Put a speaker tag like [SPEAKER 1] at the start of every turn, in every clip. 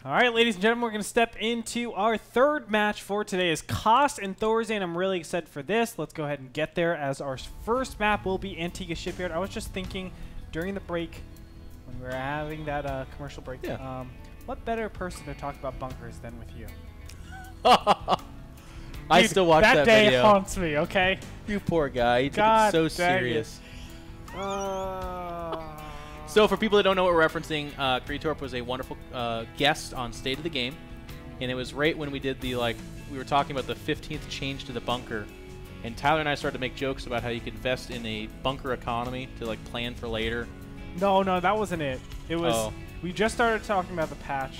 [SPEAKER 1] All right, ladies and gentlemen, we're going to step into our third match for today is Koss and Thorzane. I'm really excited for this. Let's go ahead and get there as our first map will be Antigua Shipyard. I was just thinking during the break when we were having that commercial break, what better person to talk about bunkers than with you?
[SPEAKER 2] I still watch that
[SPEAKER 1] day
[SPEAKER 2] video.
[SPEAKER 1] Haunts me, okay?
[SPEAKER 2] You poor guy. You took it so serious. So for people that don't know what we're referencing, Gretorp was a wonderful guest on State of the Game, and it was right when we did the we were talking about the 15th change to the bunker, and Tyler and I started to make jokes about how you could invest in a bunker economy to plan for later.
[SPEAKER 1] No, that wasn't it. It was we just started talking about the patch,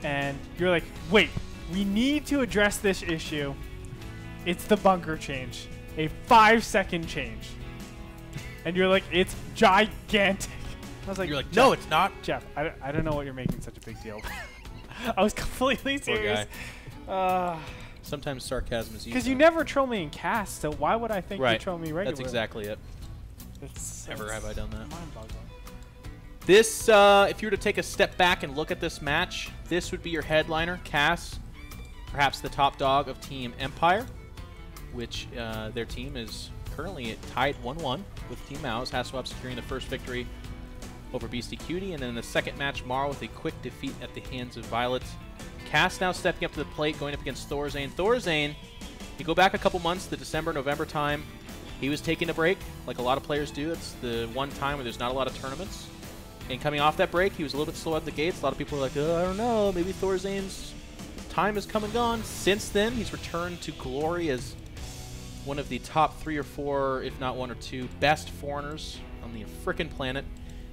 [SPEAKER 1] and you're like, wait, we need to address this issue. It's the bunker change, a 5-second change, and you're like, it's gigantic. I was like,
[SPEAKER 2] you're like, no, it's not.
[SPEAKER 1] Jeff, I don't know what you're making such a big deal. I was completely serious.
[SPEAKER 2] Sometimes sarcasm is used.
[SPEAKER 1] Because you never troll me in cast, so why would I think you troll me regularly?
[SPEAKER 2] That's exactly it. Never have I done that.
[SPEAKER 1] Mind-boggling.
[SPEAKER 2] This, if you were to take a step back and look at this match, this would be your headliner, Cass, perhaps the top dog of Team Empire, which their team is currently tied 1-1 with Team Mouz. Hasselhoff securing the first victory over Beastie Cutie, and then in the second match, Mara with a quick defeat at the hands of Violet. Cass now stepping up to the plate, going up against Thorzane. Thorzane, you go back a couple months, the December, November time, he was taking a break, like a lot of players do. It's the one time where there's not a lot of tournaments. And coming off that break, he was a little bit slow at the gates. A lot of people were like, oh, I don't know, maybe Thorzane's time has come and gone. Since then, he's returned to glory as one of the top 3 or 4, if not 1 or 2, best foreigners on the frickin' planet.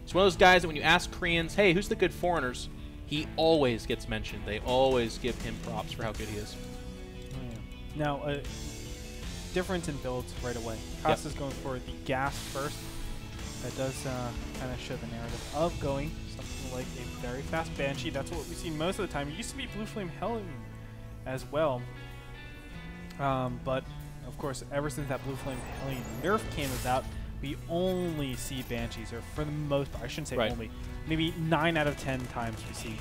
[SPEAKER 2] He's one of those guys that when you ask Koreans, hey, who's the good foreigners, he always gets mentioned. They always give him props for how good he is.
[SPEAKER 1] Oh, yeah. Now, difference in builds right away. Koss is going for the gas first. That does kind of show the narrative of going something like a very fast Banshee. That's what we've seen most of the time. It used to be Blue Flame Helm as well. But, of course, ever since that Blue Flame Helm nerf came about, we only see Banshees, or for the most part, I shouldn't say only, maybe 9 out of 10 times we see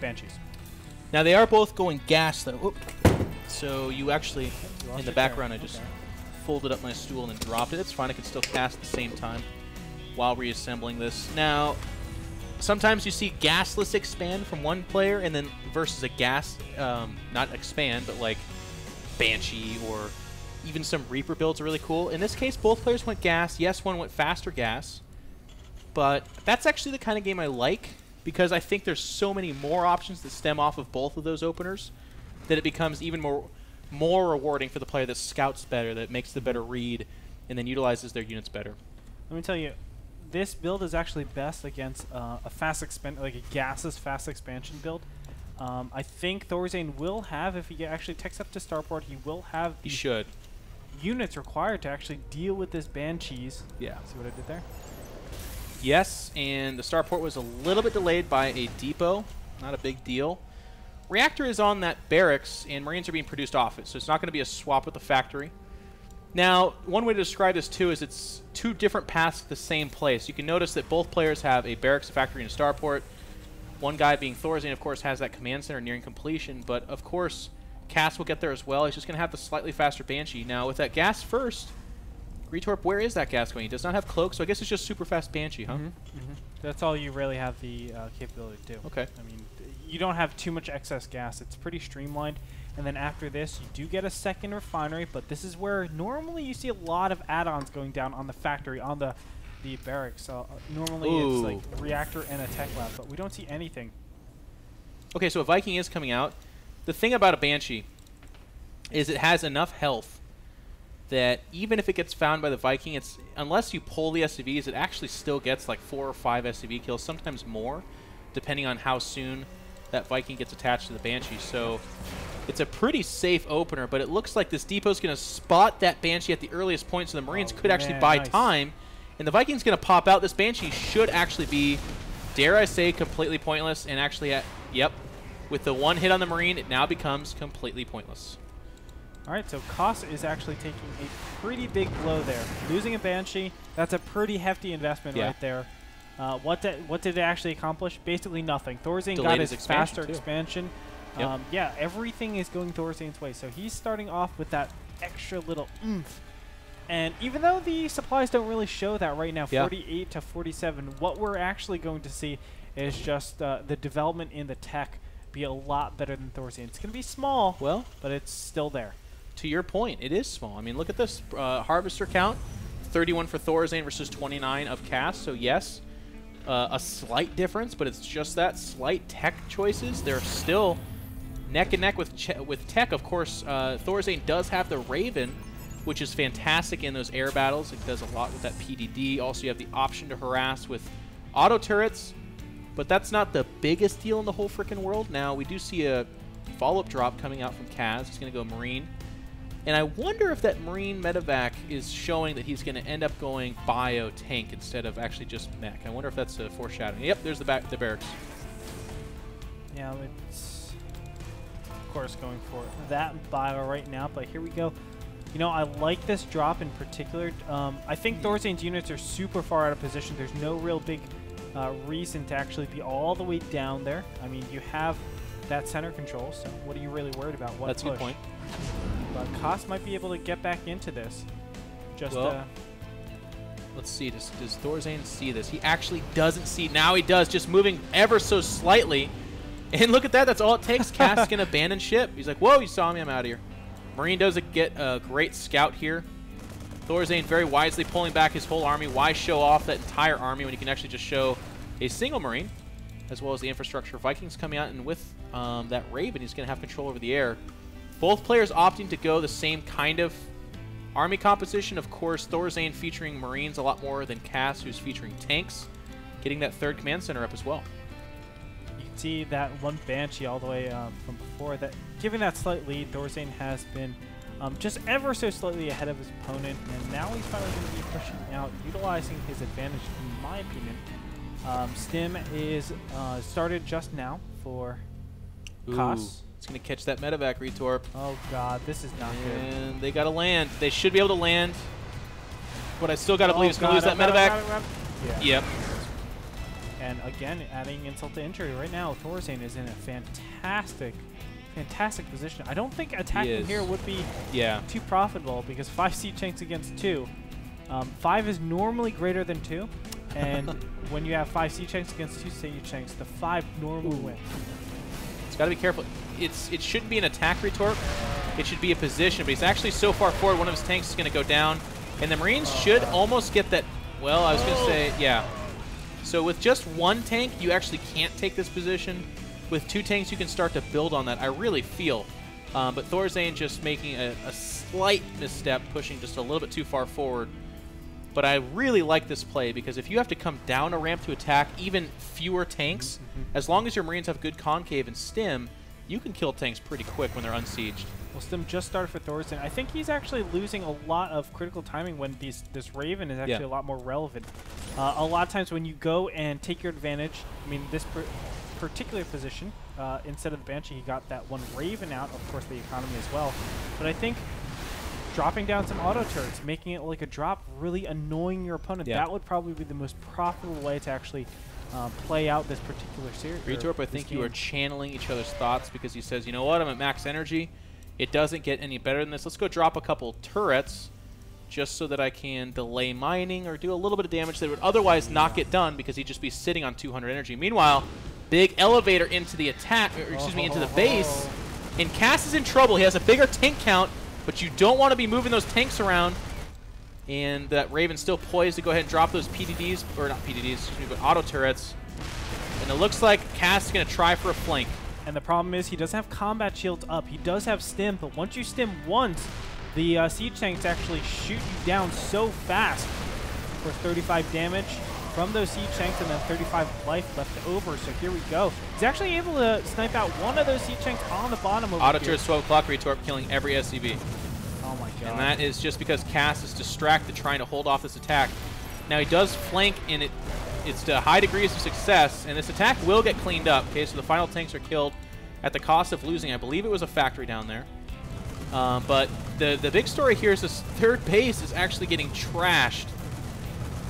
[SPEAKER 1] Banshees.
[SPEAKER 2] Now they are both going gas though. Oop. So you actually, in the background, I just folded up my stool and then dropped it. It's fine, I can still cast at the same time while reassembling this. Now, sometimes you see gasless expand from one player and then versus a gas, not expand, but like Banshee or even some Reaper builds are really cool. In this case, both players went gas. Yes, one went faster gas. But that's actually the kind of game I like because I think there's so many more options that stem off of both of those openers that it becomes even more rewarding for the player that scouts better, that makes the better read, and then utilizes their units better.
[SPEAKER 1] Let me tell you, this build is actually best against a fast like a gasless fast expansion build. I think Thorzane will have, if he actually takes up to Starport, he will have the units required to actually deal with this Banshees.
[SPEAKER 2] Yeah.
[SPEAKER 1] See what I did there?
[SPEAKER 2] Yes, and the Starport was a little bit delayed by a depot. Not a big deal. Reactor is on that barracks, and Marines are being produced off it, so it's not going to be a swap with the factory. Now, one way to describe this, too, is it's 2 different paths to the same place. You can notice that both players have a barracks, a factory, and a Starport. One guy being Thorzane, of course, has that command center nearing completion, but, of course, Cass will get there as well. He's just going to have the slightly faster Banshee. Now, with that gas first, Gretorp, where is that gas going? He does not have Cloak, so I guess it's just super fast Banshee, huh?
[SPEAKER 1] That's all you really have the capability to do.
[SPEAKER 2] Okay.
[SPEAKER 1] I mean, you don't have too much excess gas. It's pretty streamlined. And then after this, you do get a second refinery, but this is where normally you see a lot of add-ons going down on the factory, on the barracks. Normally it's like reactor and a tech lab, but we don't see anything.
[SPEAKER 2] Okay, so a Viking is coming out. The thing about a Banshee is it has enough health that even if it gets found by the Viking, it's unless you pull the SCVs, it actually still gets like 4 or 5 SCV kills, sometimes more, depending on how soon that Viking gets attached to the Banshee. So it's a pretty safe opener, but it looks like this depot's going to spot that Banshee at the earliest point, so the Marines could actually buy time, and the Viking's going to pop out. This Banshee should actually be, dare I say, completely pointless, and actually, yep, with the 1 hit on the Marine, it now becomes completely pointless.
[SPEAKER 1] All right, so Koss is actually taking a pretty big blow there. Losing a Banshee, that's a pretty hefty investment right there. What did it actually accomplish? Basically nothing. Thorzane got
[SPEAKER 2] Delayed
[SPEAKER 1] his
[SPEAKER 2] his
[SPEAKER 1] faster
[SPEAKER 2] expansion,
[SPEAKER 1] expansion.
[SPEAKER 2] Yep.
[SPEAKER 1] Yeah, everything is going Thorzane's way. So he's starting off with that extra little oomph. And even though the supplies don't really show that right now, 48 to 47, what we're actually going to see is just the development in the tech be a lot better than Thorzane. It's going to be small,
[SPEAKER 2] well,
[SPEAKER 1] but it's still there.
[SPEAKER 2] To your point, it is small. I mean, look at this harvester count, 31 for Thorzane versus 29 of Cass. So yes, a slight difference, but it's just that slight tech choices. They're still neck and neck with tech. Of course, Thorzane does have the Raven, which is fantastic in those air battles. It does a lot with that PDD. Also, you have the option to harass with auto turrets, but that's not the biggest deal in the whole freaking world. Now, we do see a follow-up drop coming out from Kaz. He's going to go Marine. And I wonder if that Marine medevac is showing that he's going to end up going bio tank instead of actually just mech. I wonder if that's a foreshadowing. Yep, there's the barracks.
[SPEAKER 1] Yeah, it's of course going for that bio right now, but here we go. You know, I like this drop in particular. I think Thorzane's units are super far out of position. There's no real big reason to actually be all the way down there. I mean, you have that center control, so what are you really worried about? What
[SPEAKER 2] That's a
[SPEAKER 1] push?
[SPEAKER 2] good point.
[SPEAKER 1] But Koss might be able to get back into this. Just
[SPEAKER 2] well, let's see. Does Thorzane see this? He actually doesn't see. Now he does, just moving ever so slightly. And look at that. That's all it takes. Cass is going to abandon ship. He's like, whoa, you saw me. I'm out of here. Marine does get a great scout here. Thorzane very wisely pulling back his whole army. Why show off that entire army when you can actually just show a single Marine, as well as the infrastructure. Vikings coming out, and with that Raven, he's going to have control over the air. Both players opting to go the same kind of army composition. Of course, Thorzane featuring Marines a lot more than Cass, who's featuring tanks, getting that third command center up as well.
[SPEAKER 1] You can see that one Banshee all the way from before. That giving that slight lead, Thorzane has been just ever so slightly ahead of his opponent, and now he's finally going to be pushing out, utilizing his advantage, in my opinion. Stim is started just now for Koss.
[SPEAKER 2] It's going to catch that medevac, Gretorp.
[SPEAKER 1] Oh god, this is not good.
[SPEAKER 2] And they got to land. They should be able to land. But I still got to believe he's going to lose that medevac.
[SPEAKER 1] Yeah.
[SPEAKER 2] Yep.
[SPEAKER 1] And again, adding insult to injury. Right now, Thorzane is in a fantastic position. I don't think attacking here would be too profitable, because 5 siege tanks against 2. 5 is normally greater than 2. And when you have 5 siege tanks against 2 siege tanks, the 5 normally win.
[SPEAKER 2] It's got to be careful. It shouldn't be an attack Gretorp. It should be a position, but he's actually so far forward, one of his tanks is going to go down. And the Marines should almost get that. Well, I was going to say, yeah. So with just one tank, you actually can't take this position. With 2 tanks, you can start to build on that, I really feel. But Thorzane just making a slight misstep, pushing just a little bit too far forward. But I really like this play, because if you have to come down a ramp to attack even fewer tanks, as long as your Marines have good concave and stim, you can kill tanks pretty quick when they're unsieged.
[SPEAKER 1] Well, Stim just started for Thorzane. I think he's actually losing a lot of critical timing when this Raven is actually a lot more relevant. A lot of times when you go and take your advantage, I mean, this particular position, instead of the Banshee, he got that one Raven out, of course the economy as well. But I think dropping down some auto turrets, making it like a drop, really annoying your opponent, that would probably be the most profitable way to actually play out this particular series.
[SPEAKER 2] Gretorp, I think you are channeling each other's thoughts, because he says, you know what, I'm at max energy. It doesn't get any better than this. Let's go drop a couple turrets just so that I can delay mining or do a little bit of damage that would otherwise not get done, because he'd just be sitting on 200 energy. Meanwhile, big elevator into the attack, or excuse me, into the base. And Cass is in trouble. He has a bigger tank count, but you don't want to be moving those tanks around. And that Raven's still poised to go ahead and drop those PDDs, or not PDDs, excuse me, but auto turrets. And it looks like Cass is going to try for a flank.
[SPEAKER 1] And the problem is he doesn't have combat shields up. He does have stim, but once you stim once, the siege tanks actually shoot you down so fast for 35 damage from those siege tanks, and then 35 life left over. So here we go. He's actually able to snipe out one of those siege tanks on the bottom over
[SPEAKER 2] Auto
[SPEAKER 1] here.
[SPEAKER 2] turrets, 12 o'clock, Gretorp killing every SCV.
[SPEAKER 1] Oh my god.
[SPEAKER 2] And that is just because Cass is distracted trying to hold off this attack. Now he does flank, and it's to high degrees of success, and this attack will get cleaned up. Okay, so the final tanks are killed at the cost of losing, I believe it was a factory down there. But the big story here is this third base is actually getting trashed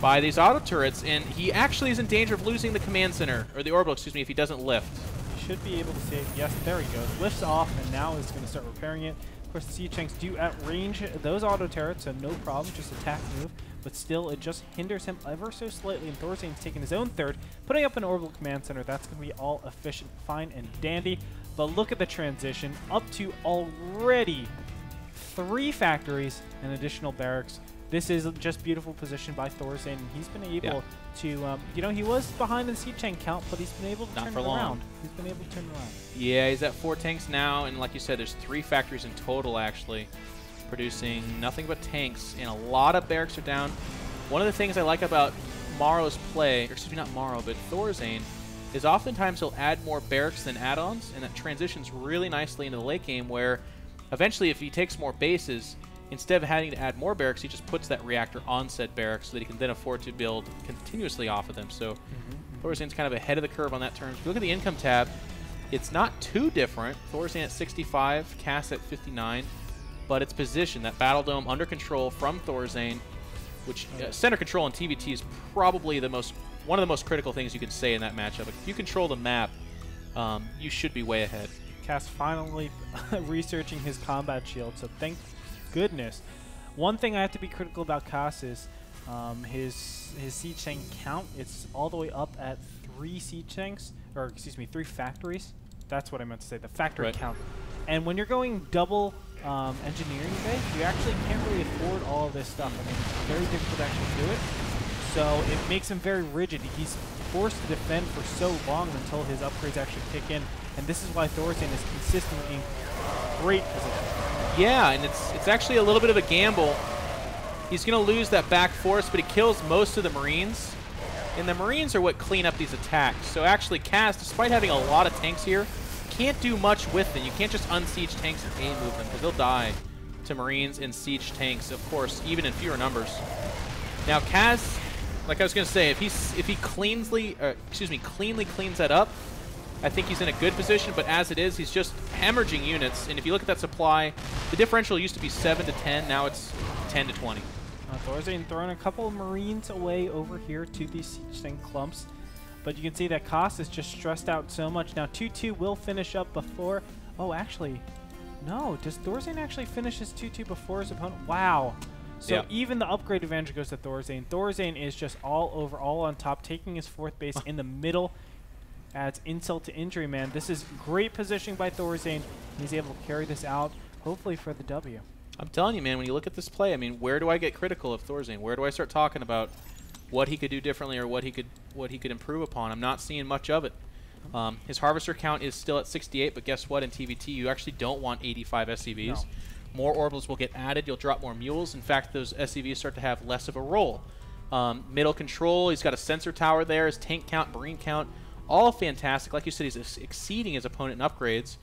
[SPEAKER 2] by these auto turrets, and he actually is in danger of losing the command center, or the orbital, excuse me, if he doesn't lift.
[SPEAKER 1] He should be able to save. Yes, there he goes. Lifts off, and now is going to start repairing it. Of course, the Siege Tanks do outrange those auto turrets, so no problem, just attack move. But still, it just hinders him ever so slightly, and Thorzane's taking his own third, putting up an orbital command center. That's going to be all efficient, fine, and dandy. But look at the transition, up to already 3 factories and additional barracks. This is just beautiful position by Thorzane. He's been able to, you know, he was behind in the Siege Tank count, but he's been able to turn it around. He's been able to turn it around.
[SPEAKER 2] Yeah, he's at 4 tanks now, and like you said, there's 3 factories in total, actually, producing nothing but tanks, and a lot of barracks are down. One of the things I like about Maro's play, or excuse me, not Maro, but Thorzane, is oftentimes he'll add more barracks than add-ons, and that transitions really nicely into the late game, where eventually if he takes more bases, instead of having to add more barracks, he just puts that reactor on said barracks so that he can then afford to build continuously off of them. So Thorzane's kind of ahead of the curve on that terms. If you look at the income tab, it's not too different. Thorzane at 65, Cass at 59, but its position, that Battle Dome under control from Thorzane, which center control in TVT is probably one of the most critical things you can say in that matchup. If you control the map, you should be way ahead.
[SPEAKER 1] Cass finally researching his combat shield, so thank goodness. One thing I have to be critical about Cass is his siege tank count. It's all the way up at 3 siege tanks, or excuse me, 3 factories. That's what I meant to say, the factory count. And when you're going double engineering bay, you actually can't really afford all of this stuff. I mean, it's very difficult to actually do it. So it makes him very rigid. He's forced to defend for so long until his upgrades actually kick in. And this is why Thorzane is consistently in great position.
[SPEAKER 2] Yeah, and it's actually a little bit of a gamble. He's going to lose that back force, but he kills most of the Marines. And the Marines are what clean up these attacks. So actually, Cass, despite having a lot of tanks here, can't do much with them. You can't just unsiege tanks and A-move them, because they'll die to Marines and siege tanks, of course, even in fewer numbers. Now, Cass, like I was going to say, if he cleanly cleans that up, I think he's in a good position, but as it is, he's just hemorrhaging units. And if you look at that supply, the differential used to be 7 to 10, now it's 10 to 20.
[SPEAKER 1] Thorzane throwing a couple of Marines away over here to these siege tank clumps. But you can see that Koss is just stressed out so much. Now 2-2 will finish up before... Oh, actually, no. Does Thorzane actually finish his 2-2 before his opponent? Wow. So even the upgrade advantage goes to Thorzane. Thorzane is just all over, all on top, taking his 4th base in the middle. Adds insult to injury, man. This is great positioning by Thorzane. He's able to carry this out, hopefully for the W.
[SPEAKER 2] I'm telling you, man, when you look at this play, I mean, where do I get critical of Thorzane? Where do I start talking about what he could do differently or what he could improve upon? I'm not seeing much of it. His harvester count is still at 68, but guess what? In TVT, you actually don't want 85 SCVs. No. More orbitals will get added. You'll drop more mules. In fact, those SCVs start to have less of a role. Middle control, he's got a sensor tower there. His tank count, marine count, all fantastic. Like you said, he's exceeding his opponent in upgrades.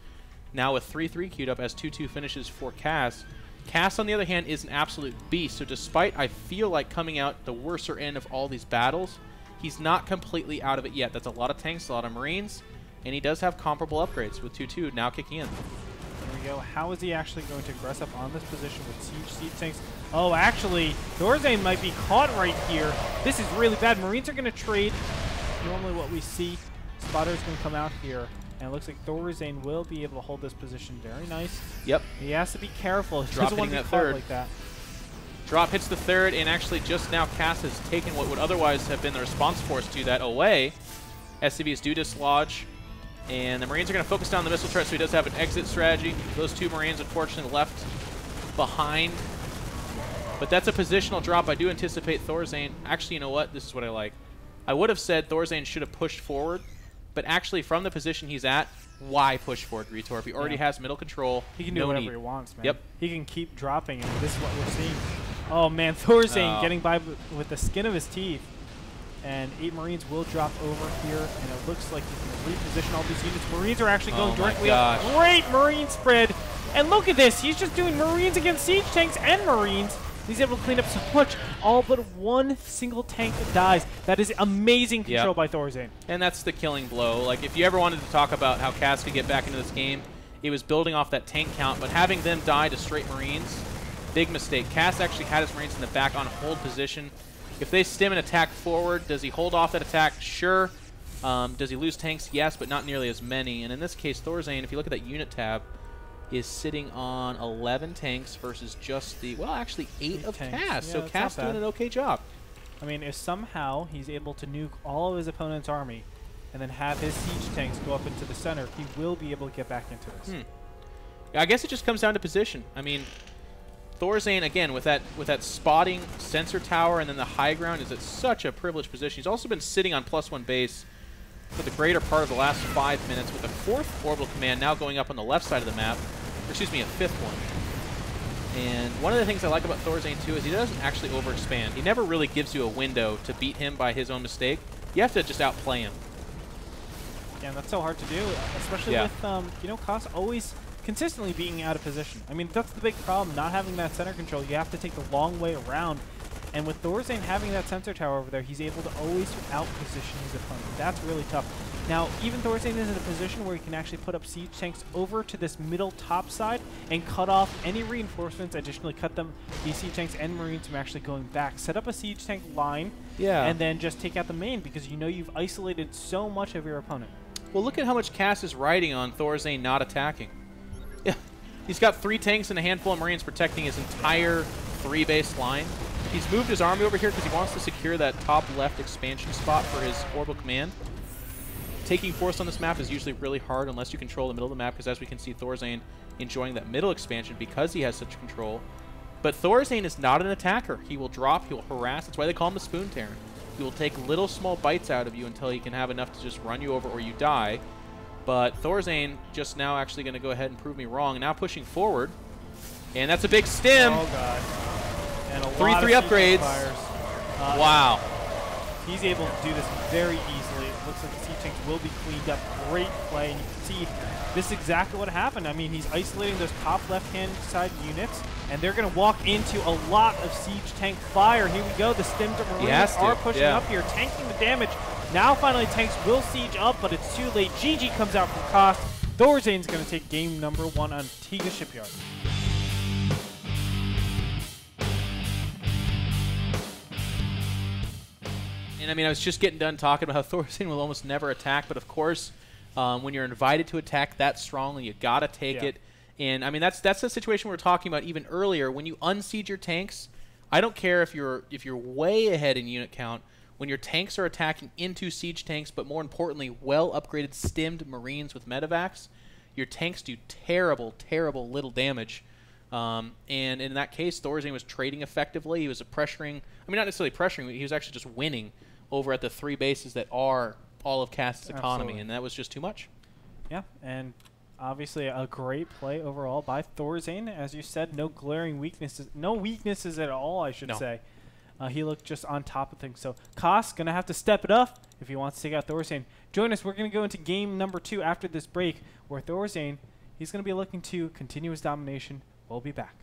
[SPEAKER 2] Now with 3-3 queued up as 2-2 finishes for Cass. Cass, on the other hand, is an absolute beast. So despite, I feel like, coming out the worser end of all these battles, he's not completely out of it yet. That's a lot of tanks, a lot of Marines, and he does have comparable upgrades with 2-2 now kicking in.
[SPEAKER 1] There we go. How is he actually going to aggress up on this position with siege tanks? Oh, actually, Thorzane might be caught right here. This is really bad. Marines are going to trade. Normally what we see, Spotter's going to come out here. And it looks like Thorzane will be able to hold this position very nice. Yep. He has to be careful. He doesn't want to be caught like that.
[SPEAKER 2] Drop hits the 3rd, and actually just now Cass has taken what would otherwise have been the response force to that away. SCVs do dislodge, and the Marines are going to focus down the missile turret, so he does have an exit strategy. Those 2 Marines, unfortunately, left behind. But that's a positional drop. I do anticipate Thorzane. Actually, you know what? This is what I like. I would have said Thorzane should have pushed forward, but actually from the position he's at, why push forward, Gretorp? He already has middle control.
[SPEAKER 1] He can do whatever he wants, man. Yep. He can keep dropping, and this is what we're seeing. Oh, man, Thorzane getting by with the skin of his teeth. And 8 Marines will drop over here, and it looks like he can reposition all these units. Marines are actually going directly up. Great Marine spread. And look at this. He's just doing Marines against siege tanks and Marines. He's able to clean up so much. All but 1 single tank dies. That is amazing control by Thorzane.
[SPEAKER 2] And that's the killing blow. Like, if you ever wanted to talk about how Cass could get back into this game, it was building off that tank count, but having them die to straight Marines, big mistake. Cass actually had his Marines in the back on hold position. If they stim and attack forward, does he hold off that attack? Sure. Does he lose tanks? Yes, but not nearly as many. And in this case, Thorzane, if you look at that unit tab, is sitting on 11 tanks versus just the, well, actually 8 of
[SPEAKER 1] tanks.
[SPEAKER 2] Cass.
[SPEAKER 1] Yeah,
[SPEAKER 2] So
[SPEAKER 1] that's
[SPEAKER 2] Cass
[SPEAKER 1] not
[SPEAKER 2] doing
[SPEAKER 1] bad.
[SPEAKER 2] an okay job.
[SPEAKER 1] I mean, if somehow he's able to nuke all of his opponent's army and then have his siege tanks go up into the center, he will be able to get back into this.
[SPEAKER 2] I guess it just comes down to position. I mean, Thorzane, again, with that spotting sensor tower and then the high ground, is at such a privileged position. He's also been sitting on +1 base for the greater part of the last 5 minutes, with a 4th orbital command now going up on the left side of the map. Or excuse me, a 5th one. And one of the things I like about Thorzane, too, is he doesn't actually overexpand. He never really gives you a window to beat him by his own mistake. You have to just outplay him.
[SPEAKER 1] Yeah, and that's so hard to do, especially with, you know, Koss always consistently being out of position. I mean, that's the big problem, not having that center control. You have to take the long way around. And with Thorzane having that sensor tower over there, he's able to always out-position his opponent. That's really tough. Now, even Thorzane is in a position where he can actually put up siege tanks over to this middle top side and cut off any reinforcements, additionally cut them, these siege tanks and marines from actually going back. Set up a siege tank line, and then just take out the main, because you know you've isolated so much of your opponent.
[SPEAKER 2] Well, look at how much Cass is riding on Thorzane not attacking. Yeah, he's got 3 tanks and a handful of marines protecting his entire 3-base line. He's moved his army over here because he wants to secure that top left expansion spot for his orbital command. Taking force on this map is usually really hard unless you control the middle of the map, because as we can see, Thorzane enjoying that middle expansion because he has such control. But Thorzane is not an attacker. He will drop, he will harass. That's why they call him the Spoon Terran. He will take little small bites out of you until he can have enough to just run you over or you die. But Thorzane just now actually going to go ahead and prove me wrong. Now pushing forward. And that's a big stim.
[SPEAKER 1] Oh, God. And a
[SPEAKER 2] 3-3 upgrades. Wow.
[SPEAKER 1] He's able to do this very easily. It looks like the siege tanks will be cleaned up. Great play. And you can see this is exactly what happened. I mean, he's isolating those top left-hand side units, and they're going to walk into a lot of siege tank fire. Here we go. The stims of marines are pushing up here, tanking the damage. Now, finally, tanks will siege up, but it's too late. GG comes out from Koss. Thorzane's going to take game number 1 on Tiga Shipyard.
[SPEAKER 2] And I mean, I was just getting done talking about how Thorzane will almost never attack, but of course, when you're invited to attack that strongly, you gotta take it. And I mean, that's the situation we were talking about even earlier. When you unsiege your tanks, I don't care if you're way ahead in unit count. When your tanks are attacking into siege tanks, but more importantly, well upgraded stimmed marines with medevacs, your tanks do terrible, terrible little damage. And in that case, Thorzane was trading effectively. He was pressuring. I mean, not necessarily pressuring. He was actually just winning over at the 3 bases that are all of Cass's economy, and that was just too much. Yeah,
[SPEAKER 1] and obviously a great play overall by Thorzane. As you said, no glaring weaknesses, no weaknesses at all, I should say. He looked just on top of things. So Koss going to have to step it up if he wants to take out Thorzane. Join us. We're going to go into game number 2 after this break, where Thorzane, he's going to be looking to continue his domination. We'll be back.